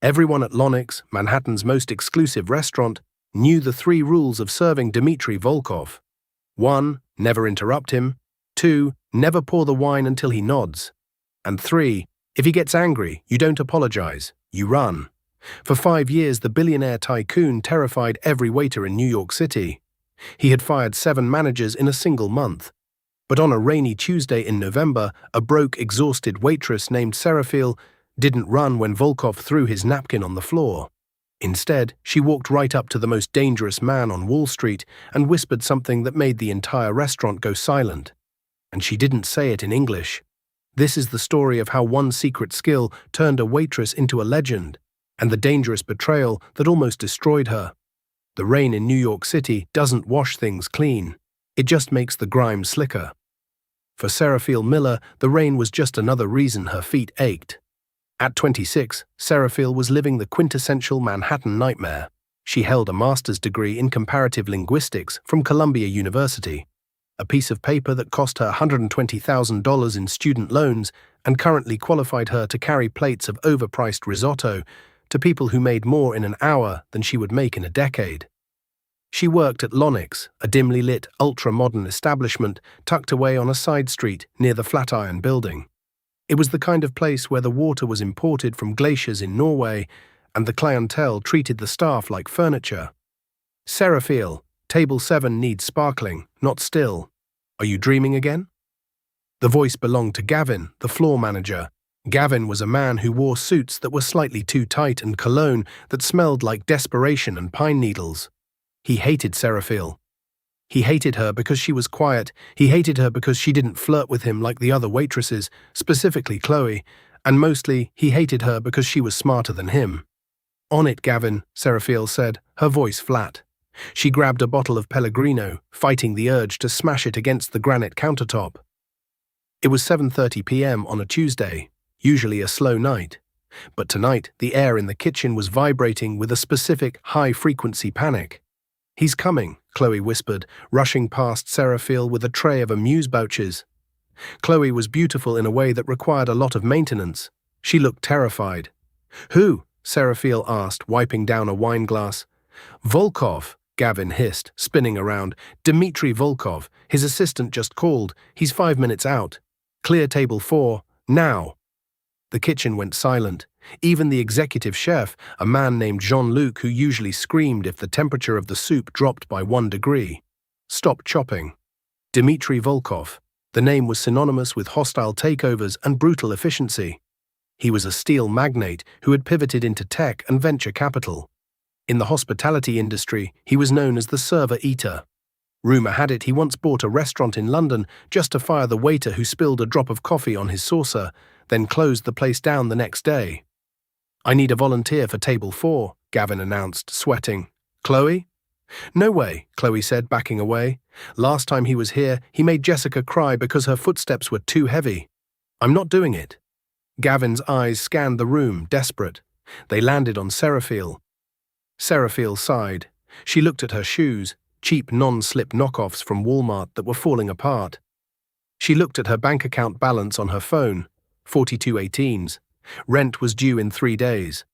Everyone at Lonix, Manhattan's most exclusive restaurant, knew the 3 rules of serving Dmitry Volkov. 1. Never interrupt him. 2. Never pour the wine until he nods. And 3. If he gets angry, you don't apologize, you run. For 5 years, the billionaire Tycoon terrified every waiter in New York City. He had fired 7 managers in a single month. But on a rainy Tuesday in November, a broke, exhausted waitress named Serafil didn't run when Volkov threw his napkin on the floor. Instead, she walked right up to the most dangerous man on Wall Street and whispered something that made the entire restaurant go silent. And she didn't say it in English. This is the story of how one secret skill turned a waitress into a legend, and the dangerous betrayal that almost destroyed her. The rain in New York City doesn't wash things clean. It just makes the grime slicker. For Serafil Miller, the rain was just another reason her feet ached. At 26, Serafil was living the quintessential Manhattan nightmare. She held a master's degree in comparative linguistics from Columbia University, a piece of paper that cost her $120,000 in student loans and currently qualified her to carry plates of overpriced risotto to people who made more in an hour than she would make in a decade. She worked at Lonix, a dimly lit, ultra-modern establishment tucked away on a side street near the Flatiron Building. It was the kind of place where the water was imported from glaciers in Norway, and the clientele treated the staff like furniture. Serafil, Table 7 needs sparkling, not still. Are you dreaming again? The voice belonged to Gavin, the floor manager. Gavin was a man who wore suits that were slightly too tight and cologne that smelled like desperation and pine needles. He hated Serafil. He hated her because she was quiet. He hated her because she didn't flirt with him like the other waitresses, specifically Chloe, and mostly he hated her because she was smarter than him. On it, Gavin, Serafil said, her voice flat. She grabbed a bottle of Pellegrino, fighting the urge to smash it against the granite countertop. It was 7:30 p.m. on a Tuesday, usually a slow night. But tonight, the air in the kitchen was vibrating with a specific high-frequency panic. "He's coming," Chloe whispered, rushing past Serafil with a tray of amuse-bouches. Chloe was beautiful in a way that required a lot of maintenance. She looked terrified. "Who?" Serafil asked, wiping down a wine glass. "Volkov," Gavin hissed, spinning around. "Dmitry Volkov. His assistant just called. He's 5 minutes out. Clear table 4, now." The kitchen went silent. Even the executive chef, a man named Jean-Luc who usually screamed if the temperature of the soup dropped by 1 degree, stopped chopping. Dmitry Volkov. The name was synonymous with hostile takeovers and brutal efficiency. He was a steel magnate who had pivoted into tech and venture capital. In the hospitality industry, he was known as the server eater. Rumor had it he once bought a restaurant in London just to fire the waiter who spilled a drop of coffee on his saucer, then closed the place down the next day. "I need a volunteer for table 4, Gavin announced, sweating. "Chloe?" "No way," Chloe said, backing away. "Last time he was here, he made Jessica cry because her footsteps were too heavy. I'm not doing it." Gavin's eyes scanned the room, desperate. They landed on Serafil. Serafil sighed. She looked at her shoes, cheap non-slip knockoffs from Walmart that were falling apart. She looked at her bank account balance on her phone, 42 18s. Rent was due in 3 days.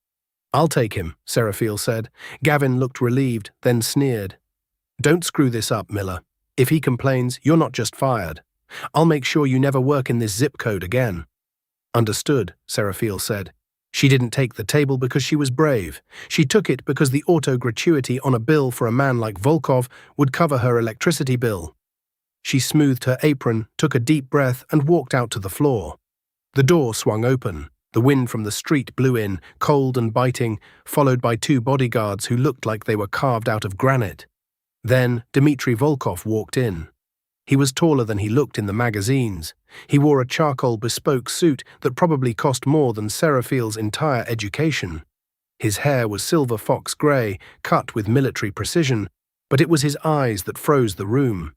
"I'll take him," Serafil said. Gavin looked relieved, then sneered. "Don't screw this up, Miller. If he complains, you're not just fired. I'll make sure you never work in this zip code again." "Understood," Serafil said. She didn't take the table because she was brave. She took it because the auto gratuity on a bill for a man like Volkov would cover her electricity bill. She smoothed her apron, took a deep breath, and walked out to the floor. The door swung open. The wind from the street blew in, cold and biting, followed by 2 bodyguards who looked like they were carved out of granite. Then Dmitry Volkov walked in. He was taller than he looked in the magazines. He wore a charcoal bespoke suit that probably cost more than Serafil's entire education. His hair was silver fox grey, cut with military precision, but it was his eyes that froze the room.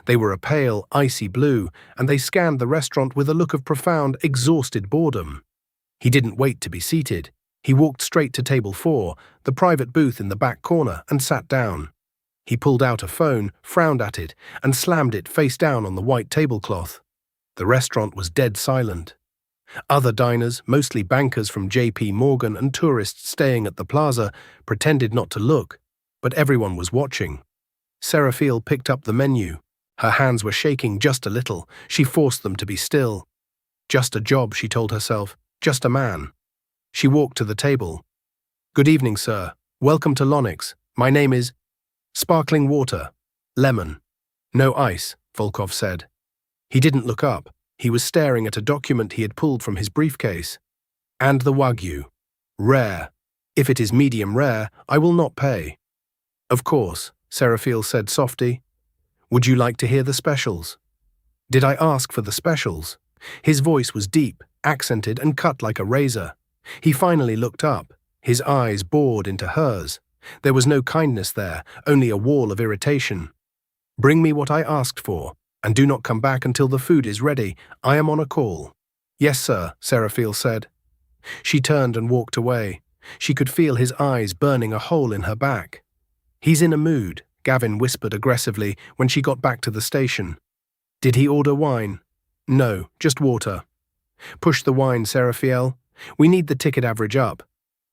They were a pale, icy blue, and they scanned the restaurant with a look of profound, exhausted boredom. He didn't wait to be seated. He walked straight to table 4, the private booth in the back corner, and sat down. He pulled out a phone, frowned at it, and slammed it face down on the white tablecloth. The restaurant was dead silent. Other diners, mostly bankers from JP Morgan and tourists staying at the plaza, pretended not to look, but everyone was watching. Seraphiel picked up the menu. Her hands were shaking just a little. She forced them to be still. Just a job, she told herself. Just a man. She walked to the table. Good evening, sir. Welcome to Lonix. My name is… Sparkling water. Lemon. No ice, Volkov said. He didn't look up. He was staring at a document he had pulled from his briefcase. And the Wagyu. Rare. If it is medium rare, I will not pay. Of course, Seraphiel said softly. Would you like to hear the specials? Did I ask for the specials? His voice was deep, accented, and cut like a razor. He finally looked up. His eyes bored into hers. There was no kindness there, only a wall of irritation. Bring me what I asked for, and do not come back until the food is ready. I am on a call. Yes, sir, Seraphiel said. She turned and walked away. She could feel his eyes burning a hole in her back. He's in a mood, Gavin whispered aggressively when she got back to the station. Did he order wine? No, just water. Push the wine, Seraphiel. We need the ticket average up.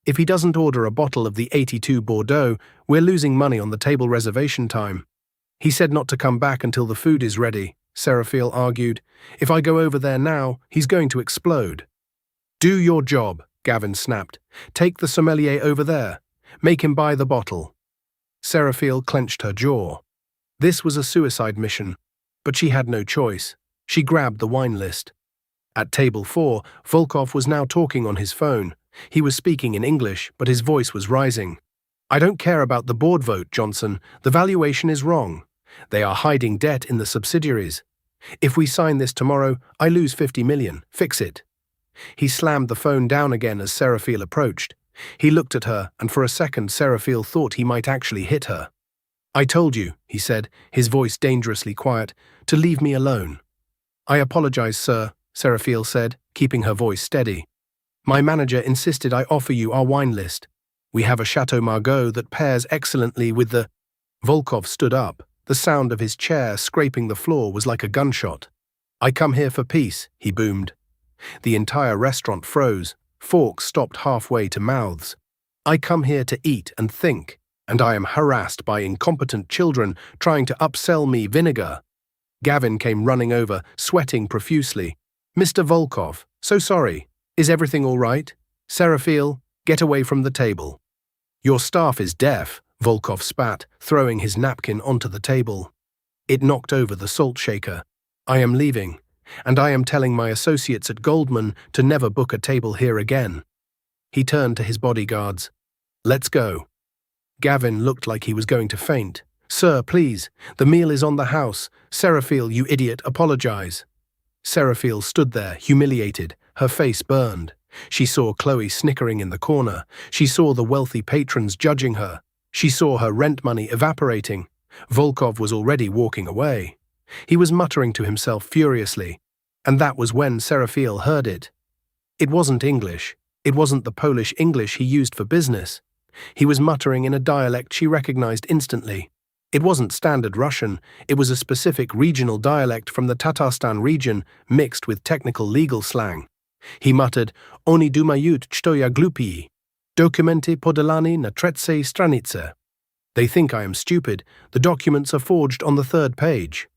If he doesn't order a bottle of the 82 Bordeaux, we're losing money on the table reservation time. He said not to come back until the food is ready, Seraphiel argued. If I go over there now, he's going to explode. Do your job, Gavin snapped. Take the sommelier over there. Make him buy the bottle. Seraphiel clenched her jaw. This was a suicide mission, but she had no choice. She grabbed the wine list. At table 4, Volkov was now talking on his phone. He was speaking in English, but his voice was rising. I don't care about the board vote, Johnson. The valuation is wrong. They are hiding debt in the subsidiaries. If we sign this tomorrow, I lose 50 million. Fix it. He slammed the phone down again as Seraphiel approached. He looked at her, and for a second Seraphiel thought he might actually hit her. I told you, he said, his voice dangerously quiet, to leave me alone. I apologize, sir, Seraphiel said, keeping her voice steady. My manager insisted I offer you our wine list. We have a Chateau Margaux that pairs excellently with the… Volkov stood up. The sound of his chair scraping the floor was like a gunshot. I come here for peace, he boomed. The entire restaurant froze. Forks stopped halfway to mouths. I come here to eat and think, and I am harassed by incompetent children trying to upsell me vinegar. Gavin came running over, sweating profusely. Mr. Volkov, so sorry. Is everything all right? Seraphiel, get away from the table. Your staff is deaf, Volkov spat, throwing his napkin onto the table. It knocked over the salt shaker. I am leaving, and I am telling my associates at Goldman to never book a table here again. He turned to his bodyguards. Let's go. Gavin looked like he was going to faint. Sir, please, the meal is on the house. Seraphiel, you idiot, apologize. Seraphiel stood there, humiliated. Her face burned. She saw Chloe snickering in the corner. She saw the wealthy patrons judging her. She saw her rent money evaporating. Volkov was already walking away. He was muttering to himself furiously, and that was when Seraphiel heard it. It wasn't English. It wasn't the Polish English he used for business. He was muttering in a dialect she recognized instantly. It wasn't standard Russian. It was a specific regional dialect from the Tatarstan region mixed with technical legal slang. He muttered, Oni dumayut, что я глупый. Dokumenty podolany na trzeciej stranice. They think I am stupid. The documents are forged on the 3rd page.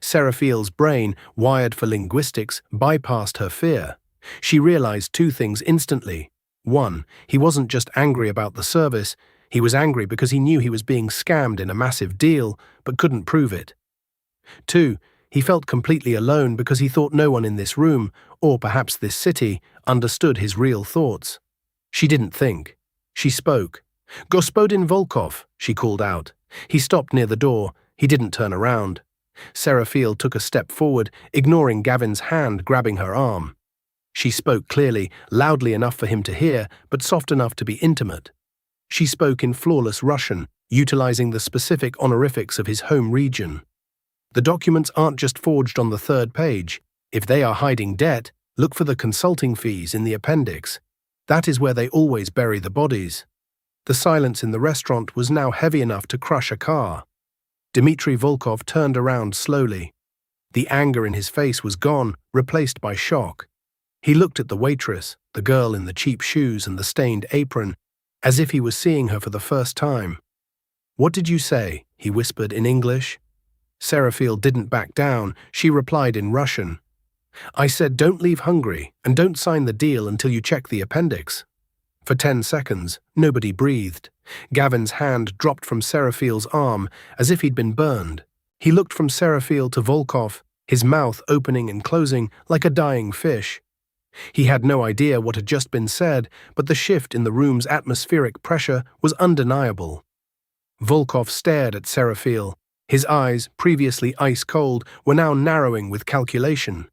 Seraphiel's brain, wired for linguistics, bypassed her fear. She realized 2 things instantly. 1, he wasn't just angry about the service. He was angry because he knew he was being scammed in a massive deal, but couldn't prove it. 2, he felt completely alone because he thought no one in this room, or perhaps this city, understood his real thoughts. She didn't think. She spoke. Gospodin Volkov, she called out. He stopped near the door. He didn't turn around. Seraphiel took a step forward, ignoring Gavin's hand grabbing her arm. She spoke clearly, loudly enough for him to hear, but soft enough to be intimate. She spoke in flawless Russian, utilizing the specific honorifics of his home region. The documents aren't just forged on the 3rd page. If they are hiding debt, look for the consulting fees in the appendix. That is where they always bury the bodies. The silence in the restaurant was now heavy enough to crush a car. Dmitry Volkov turned around slowly. The anger in his face was gone, replaced by shock. He looked at the waitress, the girl in the cheap shoes and the stained apron, as if he was seeing her for the first time. "What did you say?" he whispered in English. Seraphil didn't back down. She replied in Russian. "I said don't leave hungry and don't sign the deal until you check the appendix." For 10 seconds, nobody breathed. Gavin's hand dropped from Seraphil's arm as if he'd been burned. He looked from Seraphil to Volkov, his mouth opening and closing like a dying fish. He had no idea what had just been said, but the shift in the room's atmospheric pressure was undeniable. Volkov stared at Seraphil. His eyes, previously ice-cold, were now narrowing with calculation.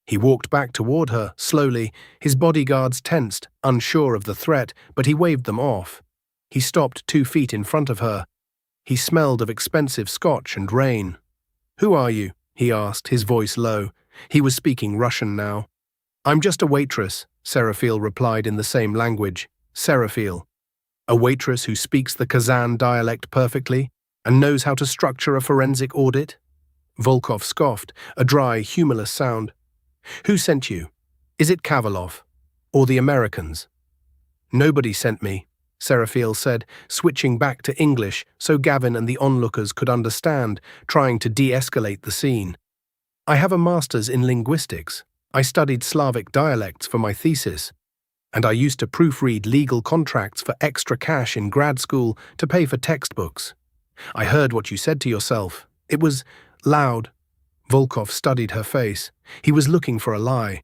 He walked back toward her, slowly, his bodyguards tensed, unsure of the threat, but he waved them off. He stopped 2 feet in front of her. He smelled of expensive scotch and rain. "Who are you?" he asked, his voice low. He was speaking Russian now. "I'm just a waitress," Seraphil replied in the same language. Seraphil. A waitress who speaks the Kazan dialect perfectly and knows how to structure a forensic audit? Volkov scoffed, a dry, humorless sound. "Who sent you? Is it Kavalov? Or the Americans?" "Nobody sent me," Seraphil said, switching back to English so Gavin and the onlookers could understand, trying to de-escalate the scene. "I have a master's in linguistics. I studied Slavic dialects for my thesis, and I used to proofread legal contracts for extra cash in grad school to pay for textbooks. I heard what you said to yourself. It was loud." Volkov studied her face. He was looking for a lie.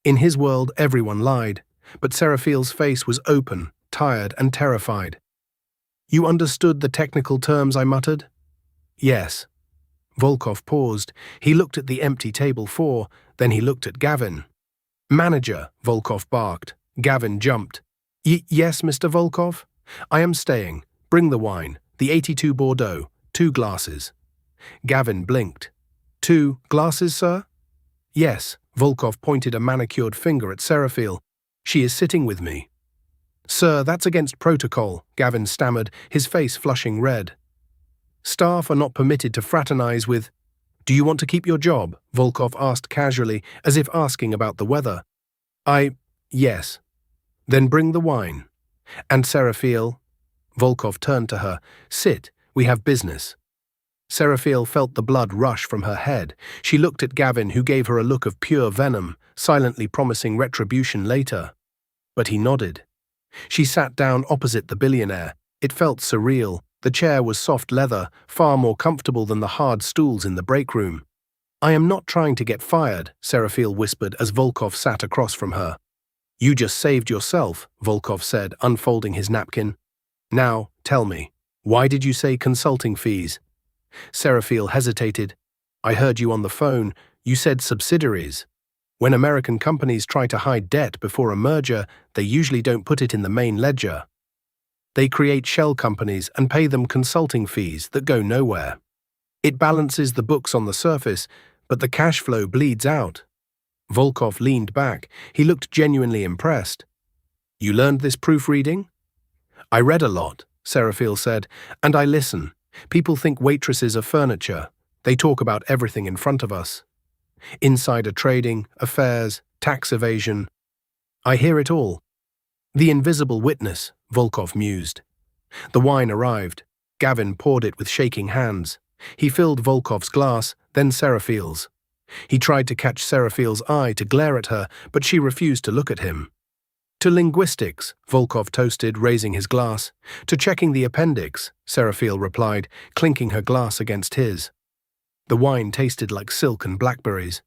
In his world, everyone lied, but Seraphil's face was open, tired and terrified. "You understood the technical terms I muttered?" "Yes." Volkov paused. He looked at the empty table 4, then he looked at Gavin. "Manager," Volkov barked. Gavin jumped. Yes, Mr. Volkov? I am staying. Bring the wine, the 82 Bordeaux, 2 glasses." Gavin blinked. "2 glasses, sir?" "Yes." Volkov pointed a manicured finger at Seraphil. "She is sitting with me." "Sir, that's against protocol," Gavin stammered, his face flushing red. "Staff are not permitted to fraternize with—" "Do you want to keep your job?" Volkov asked casually, as if asking about the weather. Yes." "Then bring the wine." "And Seraphil?" Volkov turned to her. "Sit, we have business." Seraphil felt the blood rush from her head. She looked at Gavin, who gave her a look of pure venom, silently promising retribution later. But he nodded. She sat down opposite the billionaire. It felt surreal. The chair was soft leather, far more comfortable than the hard stools in the break room. "I am not trying to get fired," Seraphil whispered as Volkov sat across from her. "You just saved yourself," Volkov said, unfolding his napkin. "Now, tell me, why did you say consulting fees?" Seraphil hesitated. "I heard you on the phone. You said subsidiaries. When American companies try to hide debt before a merger, they usually don't put it in the main ledger. They create shell companies and pay them consulting fees that go nowhere. It balances the books on the surface, but the cash flow bleeds out." Volkov leaned back. He looked genuinely impressed. "You learned this proofreading?" "I read a lot," Seraphil said, "and I listen. People think waitresses are furniture. They talk about everything in front of us. Insider trading, affairs, tax evasion. I hear it all." "The invisible witness," Volkov mused. The wine arrived. Gavin poured it with shaking hands. He filled Volkov's glass, then Seraphil's. He tried to catch Seraphil's eye to glare at her, but she refused to look at him. "To linguistics," Volkov toasted, raising his glass. "To checking the appendix," Seraphil replied, clinking her glass against his. The wine tasted like silk and blackberries.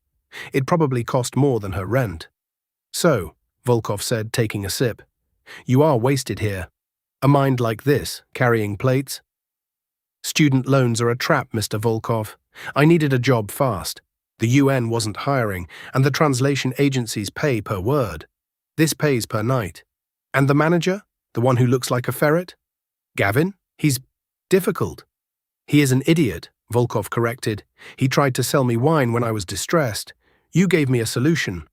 It probably cost more than her rent. "So," Volkov said, taking a sip, "you are wasted here. A mind like this, carrying plates?" "Student loans are a trap, Mr. Volkov. I needed a job fast. The UN wasn't hiring, and the translation agencies pay per word. This pays per night. And the manager? The one who looks like a ferret? Gavin? He's difficult." "He is an idiot," Volkov corrected. "He tried to sell me wine when I was distressed. You gave me a solution."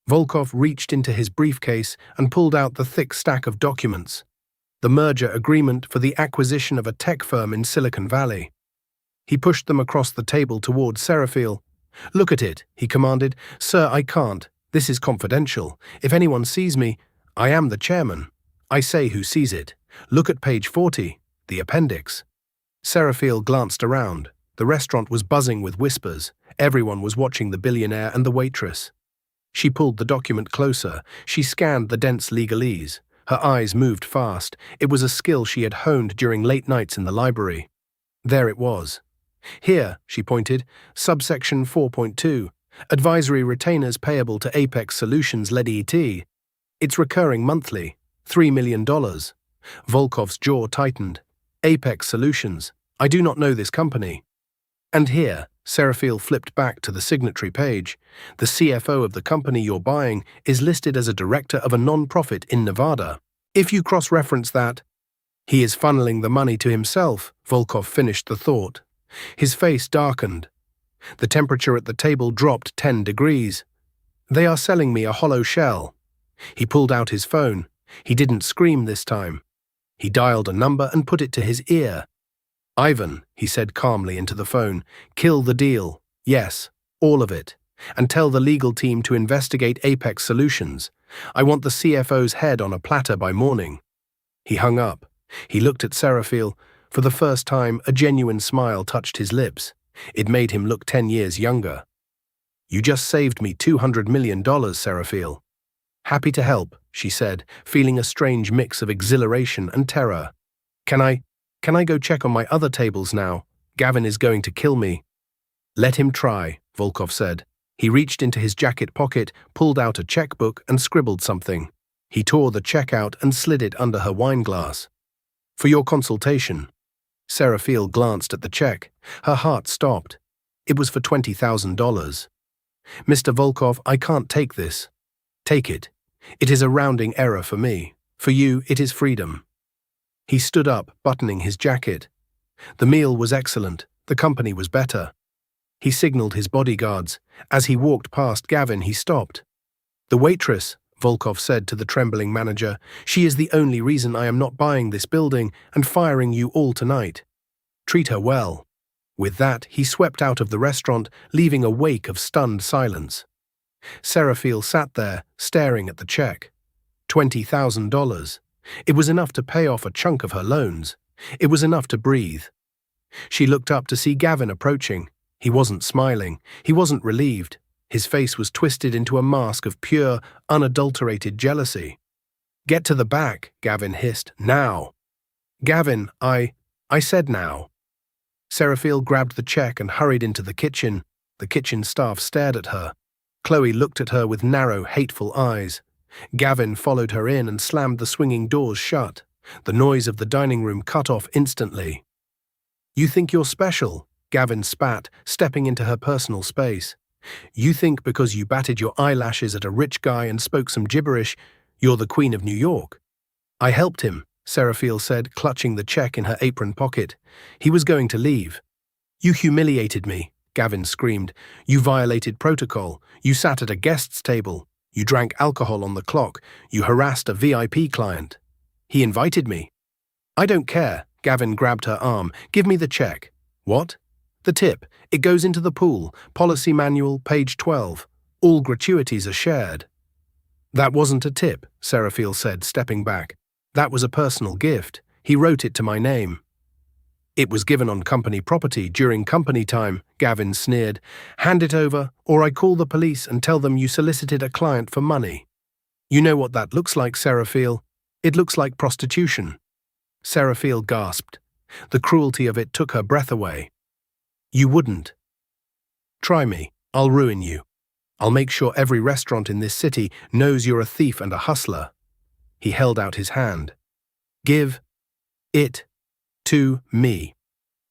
Volkov reached into his briefcase and pulled out the thick stack of documents. The merger agreement for the acquisition of a tech firm in Silicon Valley. He pushed them across the table toward Seraphil. "Look at it," he commanded. "Sir, I can't. This is confidential. If anyone sees me, I am the chairman. I say who sees it. Look at page 40, the appendix. Seraphiel glanced around. The restaurant was buzzing with whispers. Everyone was watching the billionaire and the waitress. She pulled the document closer. She scanned the dense legalese. Her eyes moved fast. It was a skill she had honed during late nights in the library. There it was. Here, she pointed, subsection 4.2, advisory retainers payable to Apex Solutions LED. It's recurring monthly, $3 million. Volkov's jaw tightened. Apex Solutions. I do not know this company. And here, Seraphiel flipped back to the signatory page. The CFO of the company you're buying is listed as a director of a non-profit in Nevada. If you cross-reference that, he is funneling the money to himself, Volkov finished the thought. His face darkened. The temperature at the table dropped 10 degrees. They are selling me a hollow shell. He pulled out his phone. He didn't scream this time. He dialed a number and put it to his ear. Ivan, he said calmly into the phone, kill the deal. Yes, all of it. And tell the legal team to investigate Apex Solutions. I want the CFO's head on a platter by morning. He hung up. He looked at Seraphiel. For the first time, a genuine smile touched his lips. It made him look 10 years younger. You just saved me $200 million, Seraphiel. Happy to help, she said, feeling a strange mix of exhilaration and terror. Can I go check on my other tables now? Gavin is going to kill me. Let him try, Volkov said. He reached into his jacket pocket, pulled out a checkbook and scribbled something. He tore the check out and slid it under her wine glass. For your consultation. Seraphiel glanced at the check. Her heart stopped. It was for $20,000. Mr. Volkov, I can't take this. Take it. It is a rounding error for me. For you, it is freedom. He stood up, buttoning his jacket. The meal was excellent. The company was better. He signaled his bodyguards. As he walked past Gavin, he stopped. The waitress, Volkov said to the trembling manager, she is the only reason I am not buying this building and firing you all tonight. Treat her well. With that, he swept out of the restaurant, leaving a wake of stunned silence. Seraphiel sat there, staring at the check. $20,000. It was enough to pay off a chunk of her loans. It was enough to breathe. She looked up to see Gavin approaching. He wasn't smiling. He wasn't relieved. His face was twisted into a mask of pure, unadulterated jealousy. Get to the back, Gavin hissed. Now. Gavin, I said now. Seraphiel grabbed the check and hurried into the kitchen. The kitchen staff stared at her. Chloe looked at her with narrow, hateful eyes. Gavin followed her in and slammed the swinging doors shut. The noise of the dining room cut off instantly. You think you're special? Gavin spat, stepping into her personal space. You think because you batted your eyelashes at a rich guy and spoke some gibberish, you're the Queen of New York? I helped him, Seraphiel said, clutching the check in her apron pocket. He was going to leave. You humiliated me, Gavin screamed. You violated protocol. You sat at a guest's table. You drank alcohol on the clock. You harassed a VIP client. He invited me. I don't care. Gavin grabbed her arm. Give me the check. What? The tip. It goes into the pool. Policy manual, page 12. All gratuities are shared. That wasn't a tip, Seraphiel said, stepping back. That was a personal gift. He wrote it to my name. It was given on company property during company time, Gavin sneered. Hand it over, or I call the police and tell them you solicited a client for money. You know what that looks like, Seraphiel? It looks like prostitution. Seraphiel gasped. The cruelty of it took her breath away. You wouldn't. Try me. I'll ruin you. I'll make sure every restaurant in this city knows you're a thief and a hustler. He held out his hand. Give it to me.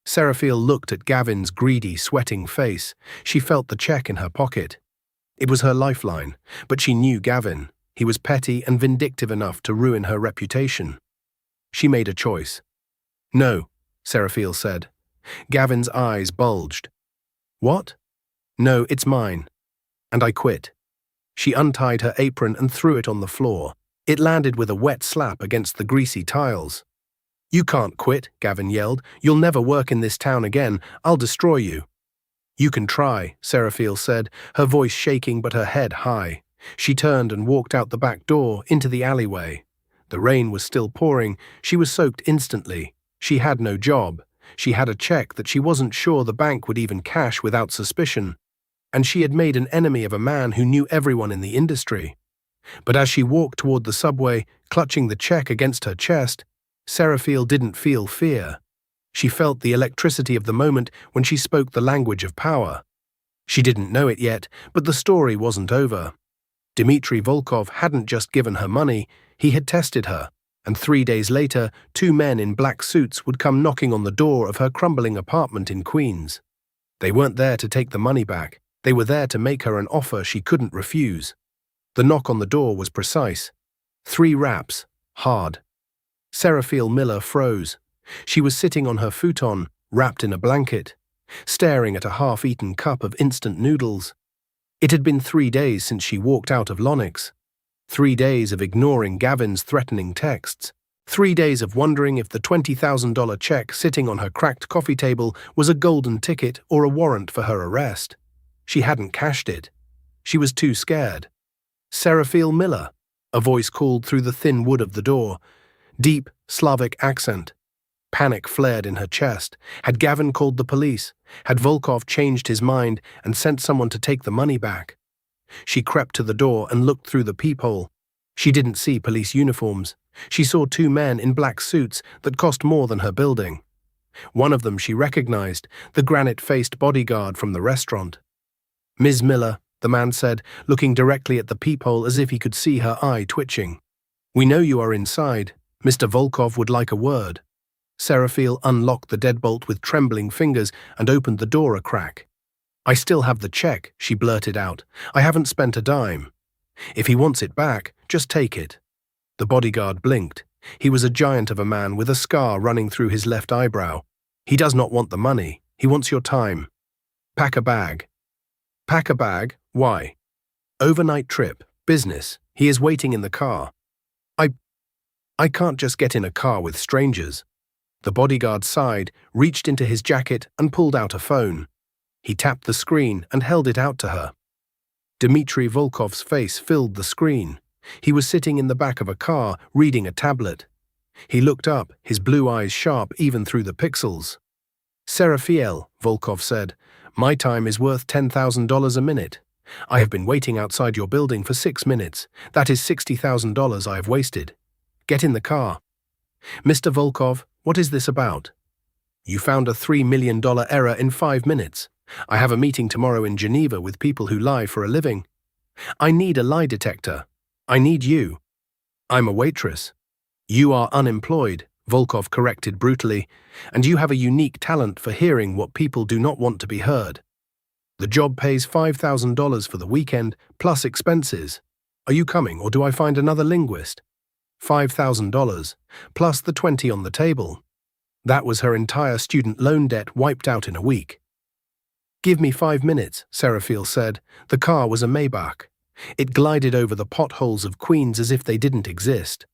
Seraphiel looked at Gavin's greedy, sweating face. She felt the check in her pocket. It was her lifeline, but she knew Gavin. He was petty and vindictive enough to ruin her reputation. She made a choice. No, Seraphiel said. Gavin's eyes bulged. What? No, it's mine. And I quit. She untied her apron and threw it on the floor. It landed with a wet slap against the greasy tiles. You can't quit, Gavin yelled. You'll never work in this town again. I'll destroy you. You can try, Seraphiel said, her voice shaking but her head high. She turned and walked out the back door into the alleyway. The rain was still pouring. She was soaked instantly. She had no job. She had a check that she wasn't sure the bank would even cash without suspicion. And she had made an enemy of a man who knew everyone in the industry. But as she walked toward the subway, clutching the check against her chest, Seraphil didn't feel fear. She felt the electricity of the moment when she spoke the language of power. She didn't know it yet, but the story wasn't over. Dmitry Volkov hadn't just given her money, he had tested her, and 3 days later, 2 men in black suits would come knocking on the door of her crumbling apartment in Queens. They weren't there to take the money back, they were there to make her an offer she couldn't refuse. The knock on the door was precise. 3 raps, hard. Seraphil Miller froze. She was sitting on her futon, wrapped in a blanket, staring at a half-eaten cup of instant noodles. It had been 3 days since she walked out of Lonix. 3 days of ignoring Gavin's threatening texts. 3 days of wondering if the $20,000 check sitting on her cracked coffee table was a golden ticket or a warrant for her arrest. She hadn't cashed it. She was too scared. Seraphil Miller, a voice called through the thin wood of the door. Deep, Slavic accent. Panic flared in her chest. Had Gavin called the police? Had Volkov changed his mind and sent someone to take the money back? She crept to the door and looked through the peephole. She didn't see police uniforms. She saw 2 men in black suits that cost more than her building. One of them she recognized, the granite-faced bodyguard from the restaurant. "Ms. Miller," the man said, looking directly at the peephole as if he could see her eye twitching. "We know you are inside. Mr. Volkov would like a word." Seraphil unlocked the deadbolt with trembling fingers and opened the door a crack. "I still have the check," she blurted out. "I haven't spent a dime. If he wants it back, just take it." The bodyguard blinked. He was a giant of a man with a scar running through his left eyebrow. "He does not want the money. He wants your time. Pack a bag." "Pack a bag? Why?" "Overnight trip. Business. He is waiting in the car." I can't just get in a car with strangers." The bodyguard sighed, reached into his jacket and pulled out a phone. He tapped the screen and held it out to her. Dmitry Volkov's face filled the screen. He was sitting in the back of a car, reading a tablet. He looked up, his blue eyes sharp even through the pixels. "Seraphil," Volkov said, "my time is worth $10,000 a minute. I have been waiting outside your building for 6 minutes. That is $60,000 I have wasted. Get in the car." "Mr. Volkov, what is this about?" "You found a $3 million error in 5 minutes. I have a meeting tomorrow in Geneva with people who lie for a living. I need a lie detector. I need you." "I'm a waitress." "You are unemployed," Volkov corrected brutally, "and you have a unique talent for hearing what people do not want to be heard. The job pays $5,000 for the weekend, plus expenses. Are you coming, or do I find another linguist?" $5,000, plus the 20 on the table. That was her entire student loan debt wiped out in a week. "Give me 5 minutes, Seraphil said. The car was a Maybach. It glided over the potholes of Queens as if they didn't exist.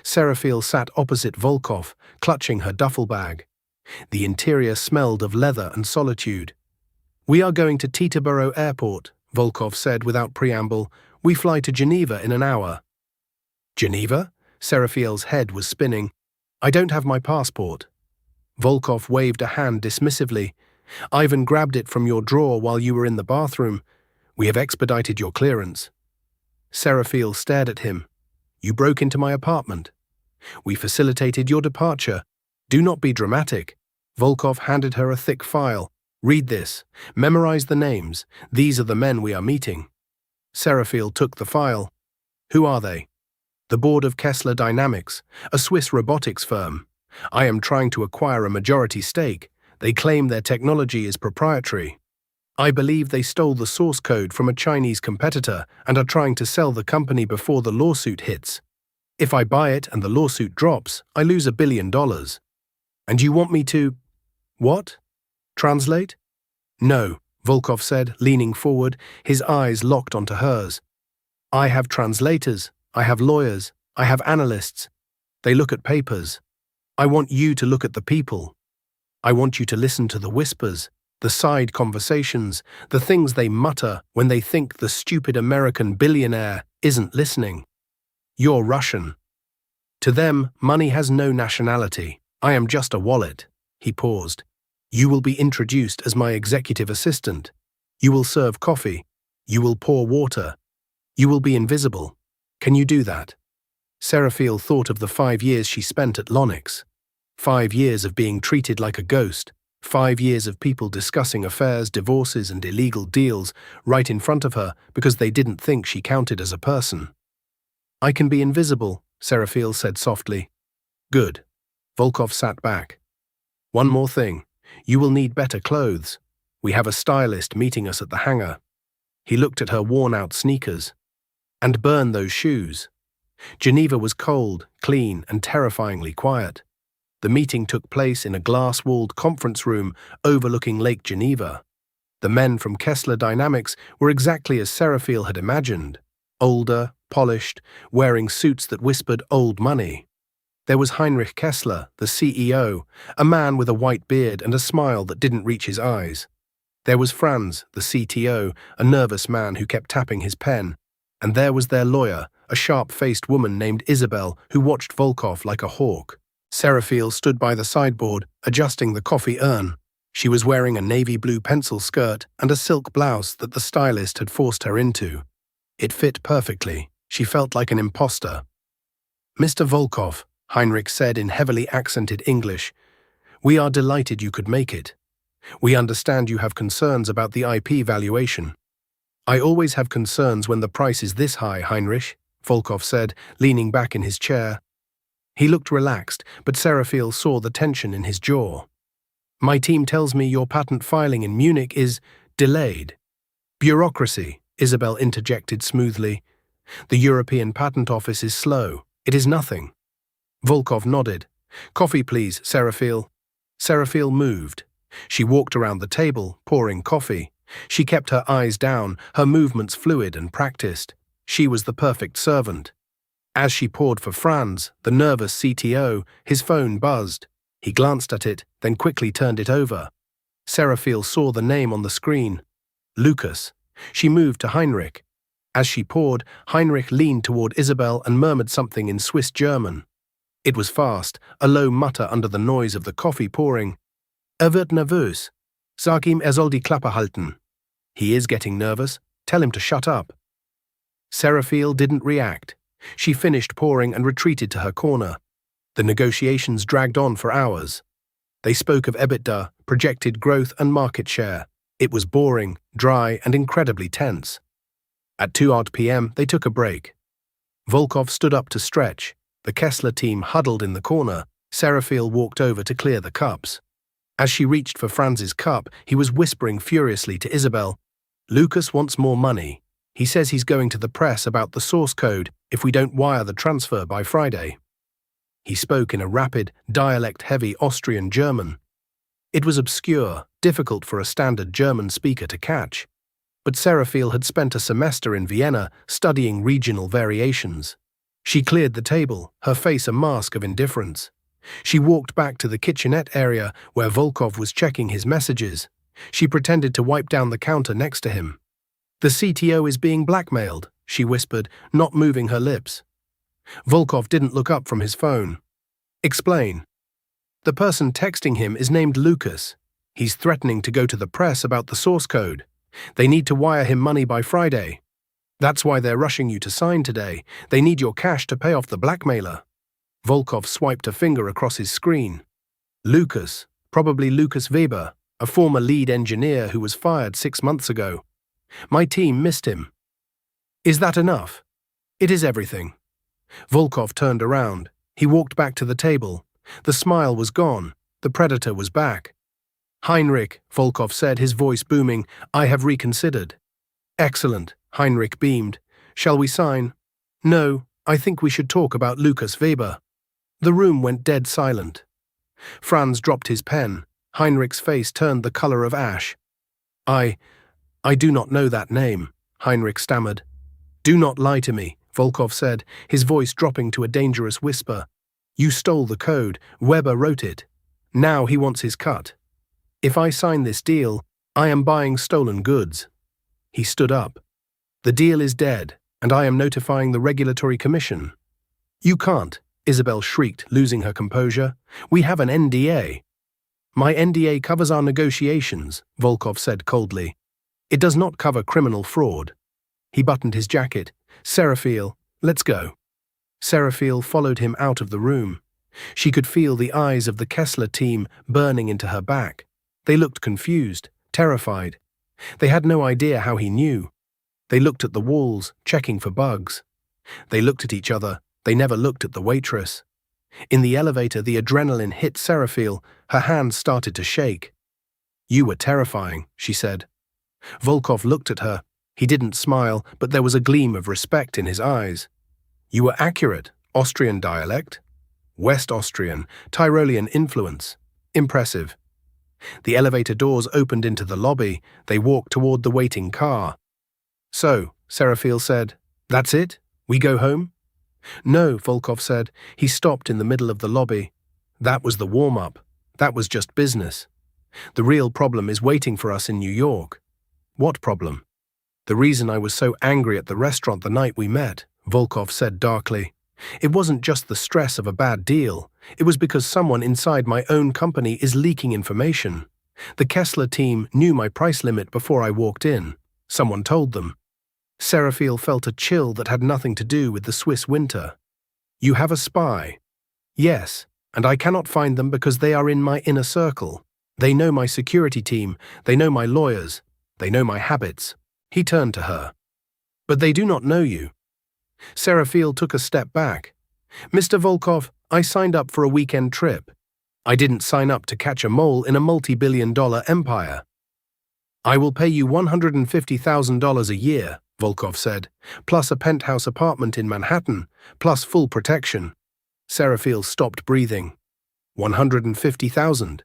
Seraphil sat opposite Volkov, clutching her duffel bag. The interior smelled of leather and solitude. "We are going to Teterboro Airport," Volkov said without preamble. "We fly to Geneva in an hour." "Geneva?" Seraphil's head was spinning. "I don't have my passport." Volkov waved a hand dismissively. "Ivan grabbed it from your drawer while you were in the bathroom. We have expedited your clearance." Seraphil stared at him. "You broke into my apartment. We facilitated your departure. Do not be dramatic." Volkov handed her a thick file. "Read this. Memorize the names. These are the men we are meeting." Seraphil took the file. "Who are they?" "The board of Kessler Dynamics, a Swiss robotics firm. I am trying to acquire a majority stake. They claim their technology is proprietary. I believe they stole the source code from a Chinese competitor and are trying to sell the company before the lawsuit hits. If I buy it and the lawsuit drops, I lose $1 billion. And you want me to... what? Translate?" "No," Volkov said, leaning forward, his eyes locked onto hers. "I have translators. I have lawyers. I have analysts. They look at papers. I want you to look at the people. I want you to listen to the whispers. The side conversations, the things they mutter when they think the stupid American billionaire isn't listening. You're Russian. To them, money has no nationality. I am just a wallet. He paused. You will be introduced as my executive assistant. You will serve coffee. You will pour water. You will be invisible. Can you do that? Seraphiel thought of the 5 years she spent at Lonix. 5 years of being treated like a ghost. 5 years of people discussing affairs, divorces, and illegal deals right in front of her because they didn't think she counted as a person. I can be invisible, Seraphiel said softly. Good. Volkov sat back. One more thing. You will need better clothes. We have a stylist meeting us at the hangar. He looked at her worn-out sneakers. And burn those shoes. Geneva was cold, clean, and terrifyingly quiet. The meeting took place in a glass-walled conference room overlooking Lake Geneva. The men from Kessler Dynamics were exactly as Seraphiel had imagined. Older, polished, wearing suits that whispered old money. There was Heinrich Kessler, the CEO, a man with a white beard and a smile that didn't reach his eyes. There was Franz, the CTO, a nervous man who kept tapping his pen. And there was their lawyer, a sharp-faced woman named Isabel who watched Volkov like a hawk. Seraphiel stood by the sideboard, adjusting the coffee urn. She was wearing a navy blue pencil skirt and a silk blouse that the stylist had forced her into. It fit perfectly. She felt like an imposter. Mr. Volkov, Heinrich said in heavily accented English, we are delighted you could make it. We understand you have concerns about the IP valuation. I always have concerns when the price is this high, Heinrich, Volkov said, leaning back in his chair. He looked relaxed, but Seraphiel saw the tension in his jaw. My team tells me your patent filing in Munich is delayed. Bureaucracy, Isabel interjected smoothly. The European Patent Office is slow. It is nothing. Volkov nodded. Coffee, please, Seraphiel. Seraphiel moved. She walked around the table, pouring coffee. She kept her eyes down, her movements fluid and practiced. She was the perfect servant. As she poured for Franz, the nervous CTO, his phone buzzed. He glanced at it, then quickly turned it over. Seraphiel saw the name on the screen. Lucas. She moved to Heinrich. As she poured, Heinrich leaned toward Isabel and murmured something in Swiss German. It was fast, a low mutter under the noise of the coffee pouring. Wird nervös. Sag ihm soll die Klappe halten. He is getting nervous. Tell him to shut up. Seraphiel didn't react. She finished pouring and retreated to her corner. The negotiations dragged on for hours. They spoke of EBITDA, projected growth and market share. It was boring, dry, and incredibly tense. At 2 p.m., they took a break. Volkov stood up to stretch. The Kessler team huddled in the corner. Seraphiel walked over to clear the cups. As she reached for Franz's cup, he was whispering furiously to Isabel, Lucas wants more money. He says he's going to the press about the source code if we don't wire the transfer by Friday. He spoke in a rapid, dialect-heavy Austrian German. It was obscure, difficult for a standard German speaker to catch. But Seraphiel had spent a semester in Vienna studying regional variations. She cleared the table, her face a mask of indifference. She walked back to the kitchenette area where Volkov was checking his messages. She pretended to wipe down the counter next to him. The CTO is being blackmailed, she whispered, not moving her lips. Volkov didn't look up from his phone. Explain. The person texting him is named Lucas. He's threatening to go to the press about the source code. They need to wire him money by Friday. That's why they're rushing you to sign today. They need your cash to pay off the blackmailer. Volkov swiped a finger across his screen. Lucas, probably Lucas Weber, a former lead engineer who was fired 6 months ago. My team missed him. Is that enough? It is everything. Volkov turned around. He walked back to the table. The smile was gone. The predator was back. Heinrich, Volkov said, his voice booming, I have reconsidered. Excellent, Heinrich beamed. Shall we sign? No, I think we should talk about Lucas Weber. The room went dead silent. Franz dropped his pen. Heinrich's face turned the color of ash. I do not know that name, Heinrich stammered. Do not lie to me, Volkov said, his voice dropping to a dangerous whisper. You stole the code. Weber wrote it. Now he wants his cut. If I sign this deal, I am buying stolen goods. He stood up. The deal is dead, and I am notifying the Regulatory Commission. You can't, Isabel shrieked, losing her composure. We have an NDA. My NDA covers our negotiations, Volkov said coldly. It does not cover criminal fraud. He buttoned his jacket. Seraphiel, let's go. Seraphiel followed him out of the room. She could feel the eyes of the Kessler team burning into her back. They looked confused, terrified. They had no idea how he knew. They looked at the walls, checking for bugs. They looked at each other. They never looked at the waitress. In the elevator, the adrenaline hit Seraphiel. Her hands started to shake. You were terrifying, she said. Volkov looked at her. He didn't smile, but there was a gleam of respect in his eyes. You were accurate. Austrian dialect? West Austrian, Tyrolean influence. Impressive. The elevator doors opened into the lobby. They walked toward the waiting car. So, Seraphiel said, that's it? We go home? No, Volkov said. He stopped in the middle of the lobby. That was the warm-up. That was just business. The real problem is waiting for us in New York. What problem? The reason I was so angry at the restaurant the night we met, Volkov said darkly. It wasn't just the stress of a bad deal. It was because someone inside my own company is leaking information. The Kessler team knew my price limit before I walked in. Someone told them. Seraphiel felt a chill that had nothing to do with the Swiss winter. You have a spy. Yes, and I cannot find them because they are in my inner circle. They know my security team. They know my lawyers. They know my habits. He turned to her. But they do not know you. Seraphiel took a step back. Mr. Volkov, I signed up for a weekend trip. I didn't sign up to catch a mole in a multi-billion-dollar empire. I will pay you $150,000 a year, Volkov said, plus a penthouse apartment in Manhattan, plus full protection. Seraphiel stopped breathing. 150,000.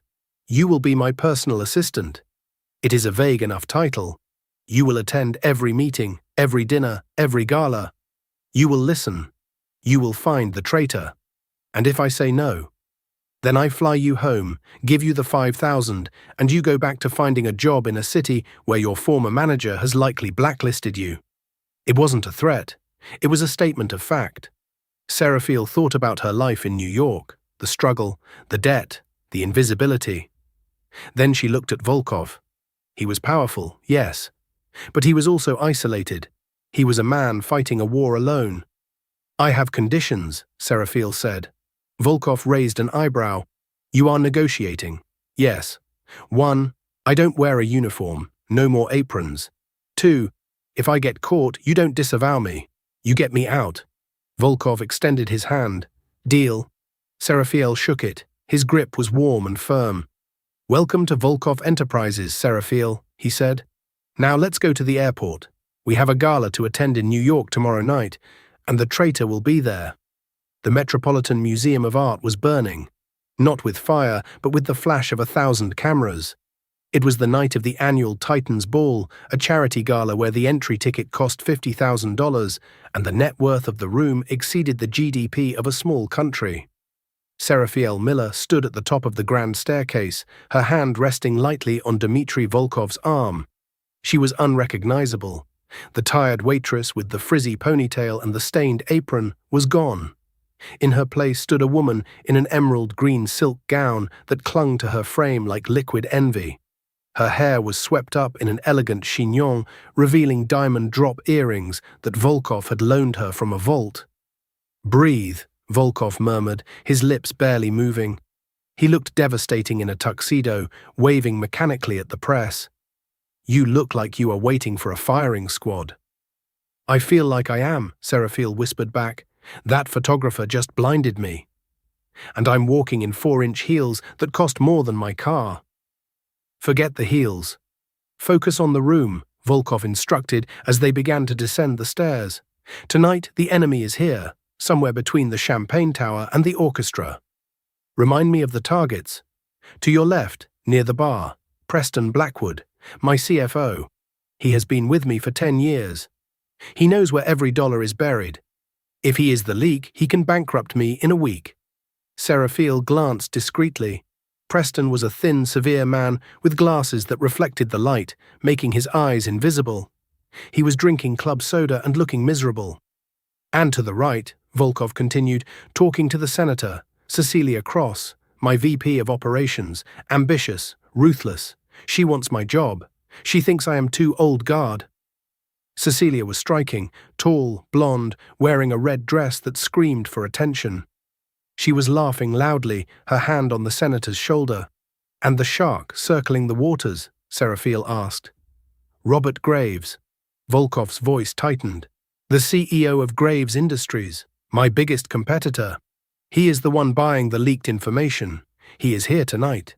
You will be my personal assistant. It is a vague enough title. You will attend every meeting, every dinner, every gala. You will listen. You will find the traitor. And if I say no, then I fly you home, give you the 5,000, and you go back to finding a job in a city where your former manager has likely blacklisted you. It wasn't a threat. It was a statement of fact. Seraphiel thought about her life in New York, the struggle, the debt, the invisibility. Then she looked at Volkov. He was powerful, yes, but he was also isolated. He was a man fighting a war alone. I have conditions, Seraphiel said. Volkov raised an eyebrow. You are negotiating. Yes. 1. I don't wear a uniform. No more aprons. 2. If I get caught, you don't disavow me. You get me out. Volkov extended his hand. Deal. Seraphiel shook it. His grip was warm and firm. Welcome to Volkov Enterprises, Seraphiel, he said. Now let's go to the airport. We have a gala to attend in New York tomorrow night, and the traitor will be there. The Metropolitan Museum of Art was burning, not with fire, but with the flash of 1,000 cameras. It was the night of the annual Titans Ball, a charity gala where the entry ticket cost $50,000, and the net worth of the room exceeded the GDP of a small country. Seraphiel Miller stood at the top of the grand staircase, her hand resting lightly on Dmitry Volkov's arm. She was unrecognizable. The tired waitress with the frizzy ponytail and the stained apron was gone. In her place stood a woman in an emerald green silk gown that clung to her frame like liquid envy. Her hair was swept up in an elegant chignon, revealing diamond drop earrings that Volkov had loaned her from a vault. Breathe, Volkov murmured, his lips barely moving. He looked devastating in a tuxedo, waving mechanically at the press. You look like you are waiting for a firing squad. I feel like I am, Seraphiel whispered back. That photographer just blinded me. And I'm walking in 4-inch heels that cost more than my car. Forget the heels. Focus on the room, Volkov instructed as they began to descend the stairs. Tonight, the enemy is here, somewhere between the Champagne Tower and the orchestra. Remind me of the targets. To your left, near the bar, Preston Blackwood, my CFO. He has been with me for 10 years. He knows where every dollar is buried. If he is the leak, he can bankrupt me in a week. Seraphiel glanced discreetly. Preston was a thin, severe man with glasses that reflected the light, making his eyes invisible. He was drinking club soda and looking miserable. And to the right, Volkov continued, talking to the senator, Cecilia Cross, my VP of Operations, ambitious, ruthless. She wants my job. She thinks I am too old guard. Cecilia was striking, tall, blonde, wearing a red dress that screamed for attention. She was laughing loudly, her hand on the senator's shoulder. "And the shark circling the waters?" Seraphiel asked. "Robert Graves." Volkov's voice tightened. "The CEO of Graves Industries, my biggest competitor. He is the one buying the leaked information. He is here tonight."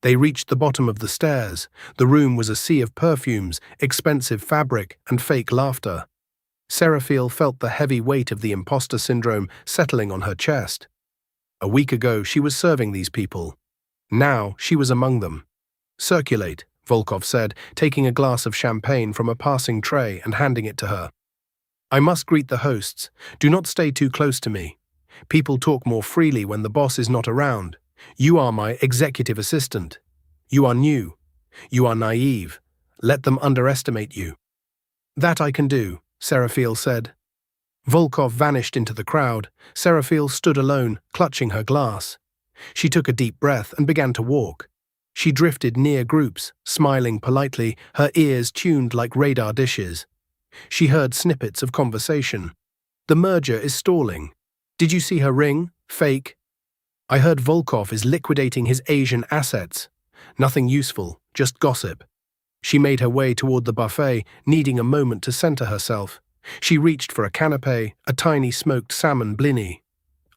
They reached the bottom of the stairs. The room was a sea of perfumes, expensive fabric, and fake laughter. Seraphiel felt the heavy weight of the imposter syndrome settling on her chest. A week ago, she was serving these people. Now, she was among them. "Circulate," Volkov said, taking a glass of champagne from a passing tray and handing it to her. "I must greet the hosts. Do not stay too close to me. People talk more freely when the boss is not around. You are my executive assistant. You are new. You are naive. Let them underestimate you." "That I can do," Seraphiel said. Volkov vanished into the crowd. Seraphiel stood alone, clutching her glass. She took a deep breath and began to walk. She drifted near groups, smiling politely, her ears tuned like radar dishes. She heard snippets of conversation. "The merger is stalling. Did you see her ring? Fake. I heard Volkov is liquidating his Asian assets. Nothing useful, just gossip." She made her way toward the buffet, needing a moment to center herself. She reached for a canapé, a tiny smoked salmon blini.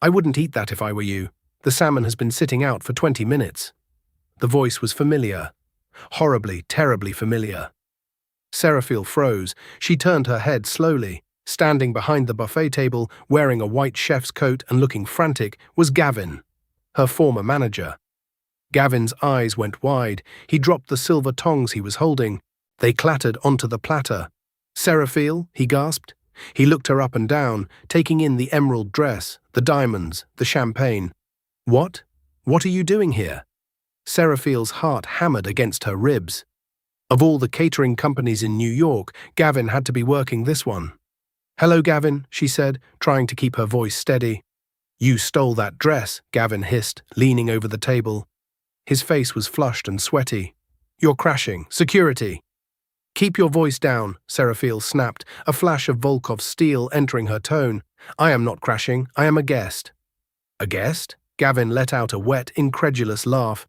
"I wouldn't eat that if I were you. The salmon has been sitting out for 20 minutes. The voice was familiar. Horribly, terribly familiar. Seraphiel froze. She turned her head slowly. Standing behind the buffet table, wearing a white chef's coat and looking frantic, was Gavin, her former manager. Gavin's eyes went wide. He dropped the silver tongs he was holding. They clattered onto the platter. "Seraphiel," he gasped. He looked her up and down, taking in the emerald dress, the diamonds, the champagne. "What? What are you doing here?" Seraphiel's heart hammered against her ribs. Of all the catering companies in New York, Gavin had to be working this one. "Hello, Gavin," she said, trying to keep her voice steady. "You stole that dress," Gavin hissed, leaning over the table. His face was flushed and sweaty. "You're crashing. Security!" "Keep your voice down," Seraphiel snapped, a flash of Volkov's steel entering her tone. "I am not crashing. I am a guest." "A guest?" Gavin let out a wet, incredulous laugh.